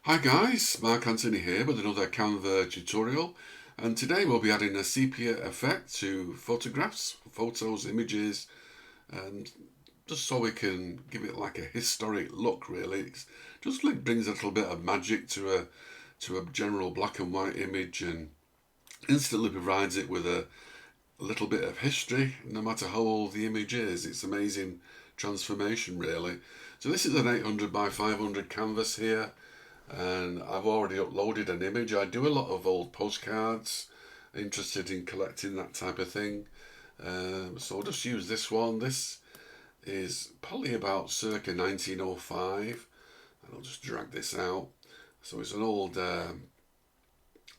Hi guys, Mark Anthony here with another Canva tutorial, and today we'll be adding a sepia effect to photographs, photos, images, and just so we can give it like a historic look really. It's just like brings a little bit of magic to a general black and white image and instantly provides it with a little bit of history no matter how old the image is. It's amazing transformation really. So this is an 800 by 500 canvas here, and I've already uploaded an image. I do a lot of old postcards, interested in collecting that type of thing. So I'll just use this one. This is probably about circa 1905, and I'll just drag this out. So it's an old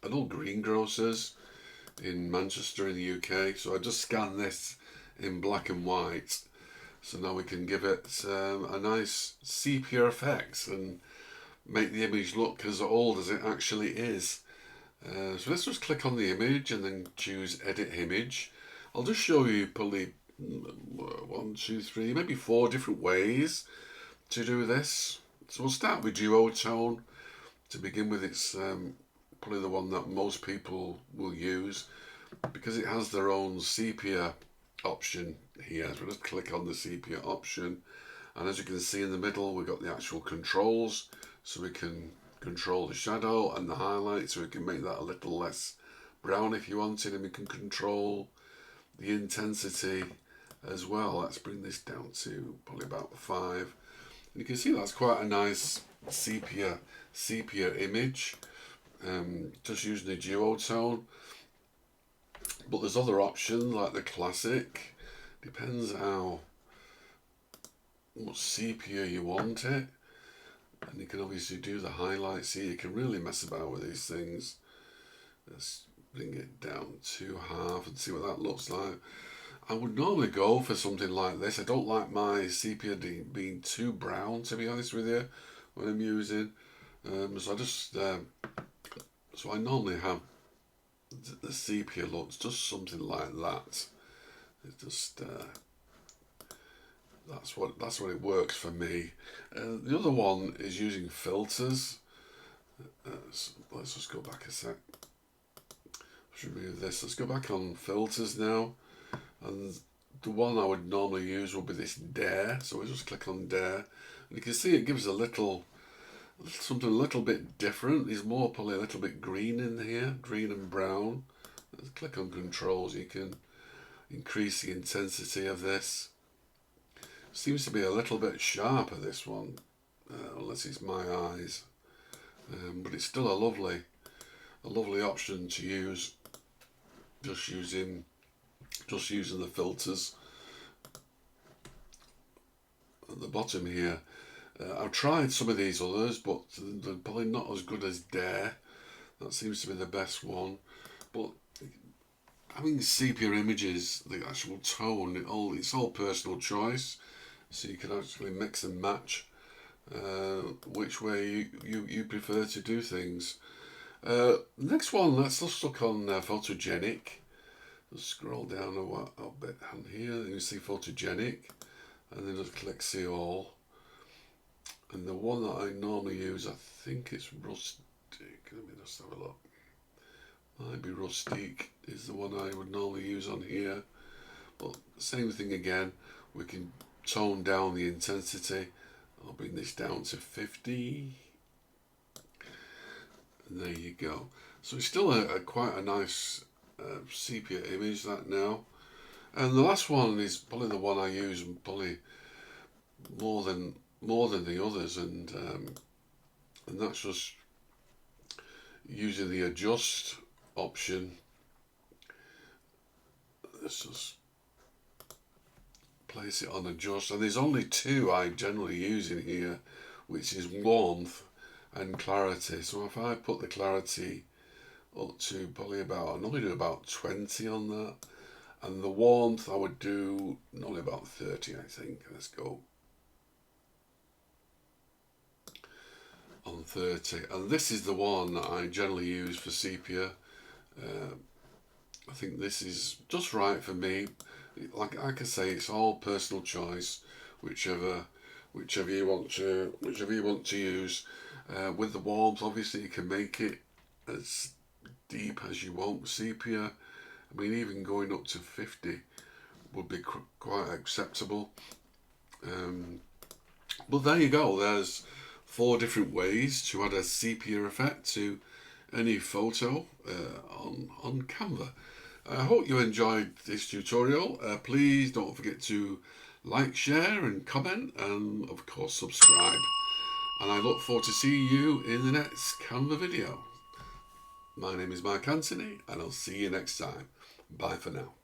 greengrocers in Manchester in the UK. So I just scanned this in black and white. So now we can give it a nice sepia effect and make the image look as old as it actually is. So let's just click on the image and then choose edit image. I'll just show you probably one, two, three, maybe four different ways to do this. So we'll start with duotone to begin with. It's probably the one that most people will use because it has their own sepia option here. So we'll just click on the sepia option, and as you can see in the middle we've got the actual controls, so we can control the shadow and the highlight, so we can make that a little less brown if you wanted, and we can control the intensity as well. Let's bring this down to probably about 5, and you can see that's quite a nice sepia image, just using the duotone. But there's other options like the classic. Depends how much sepia you want it, and you can obviously do the highlights here. You can really mess about with these things. Let's bring it down to half and see what that looks like. I would normally go for something like this. I don't like my sepia being too brown, to be honest with you, when I'm using. So I normally have the sepia looks just something like that. It's just that's what it works for me. The other one is using filters. So let's just go back a sec. Should remove this. Let's go back on filters now, and the one I would normally use would be this Dare. So we just click on Dare, and you can see it gives a little something a little bit different. There's more probably a little bit green in here, green and brown. Let's click on controls. You can increase the intensity of this. Seems to be a little bit sharper, this one, unless it's my eyes, but it's still a lovely option to use. Just using the filters at the bottom here. I've tried some of these others, but they're probably not as good as Dare. That seems to be the best one. But having sepia images, the actual tone, it's all personal choice. So you can actually mix and match which way you prefer to do things. Next one, let's just look on photogenic. Just scroll down a bit on here, and you see photogenic, and then just click see all. And the one that I normally use, I think it's Rustic. Let me just have a look. Might be Rustic is the one I would normally use on here. But same thing again, we can tone down the intensity. I'll bring this down to 50. And there you go. So it's still quite a nice sepia image that now. And the last one is probably the one I use probably more than the others, and that's just using the adjust option. Let's just place it on adjust, and there's only two I generally use in here, which is warmth and clarity. So if I put the clarity up to probably about, I normally do about 20 on that, and the warmth I would do normally about 30, I think. Let's go on 30, and this is the one that I generally use for sepia. I think this is just right for me. Like I say, it's all personal choice, whichever you want to use. With the warmth, obviously, you can make it as deep as you want. Sepia, I mean, even going up to 50 would be quite acceptable. But there you go. There's 4 different ways to add a sepia effect to any photo on Canva. I hope you enjoyed this tutorial. Please don't forget to like, share and comment, and of course subscribe. And I look forward to seeing you in the next Canva video. My name is Mark Anthony, and I'll see you next time. Bye for now.